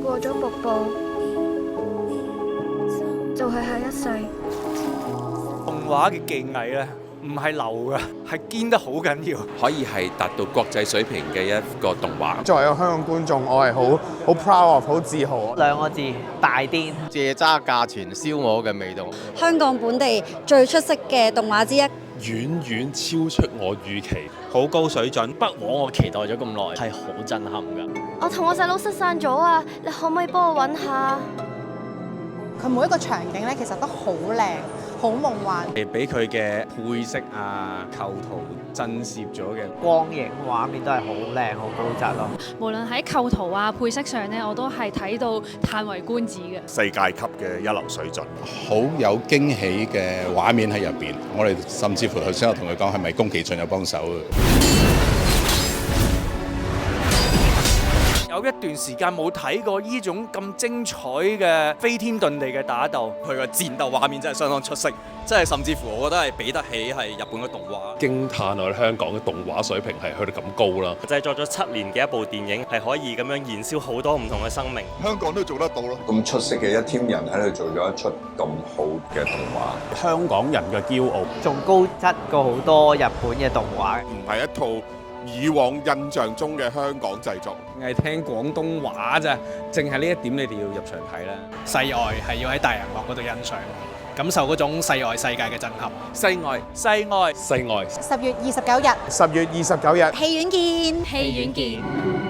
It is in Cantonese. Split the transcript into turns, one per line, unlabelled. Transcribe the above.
過咗瀑布，就係下一世。
動畫嘅技藝咧，唔係流㗎，係堅得好緊要，
可以係達到國際水平嘅一個動畫。
作為一個香港觀眾，我係好 proud of， 好自豪。
兩個字：大癲。
借揸價錢燒鵝嘅味道。
香港本地最出色嘅動畫之一，
遠遠超出我預期，
好高水準，
不枉我期待咗咁耐，係好震撼㗎。
我同我細佬失散咗啊！你可唔可以幫我揾下？
佢每一個場景咧，其實都好靚，好夢幻。
俾佢嘅配色啊、構圖震懾咗嘅
光影畫面都係好靚、好高質咯。
無論喺構圖啊、配色上咧，我都係睇到歎為觀止嘅。
世界級嘅一流水準，
好有驚喜嘅畫面喺入邊。我哋甚至乎頭先我同佢講，係咪宮崎駿有幫手？
有一段時間冇睇過呢種咁精彩嘅飛天遁地嘅打鬥，
佢個戰鬥畫面真係相當出色，真係甚至乎我覺得係比得起係日本嘅動畫。
驚歎我哋香港嘅動畫水平係去到咁高啦！
製作咗7年嘅一部電影，係可以咁樣燃燒好多唔同嘅生命。
香港都做得到咯！
咁出色嘅一 team 人喺度做咗一出咁好嘅動畫，
香港人嘅驕傲，
仲高質過好多日本嘅動畫。
唔係一套以往印象中嘅香港製作。
係聽廣東話咋，淨係呢一點你哋要入場睇啦。
世外係要喺大銀幕嗰度欣賞，感受嗰種世外世界嘅震撼。
世外世外
世外。
10月29日，10
月29日，
戲院見，
戲院見。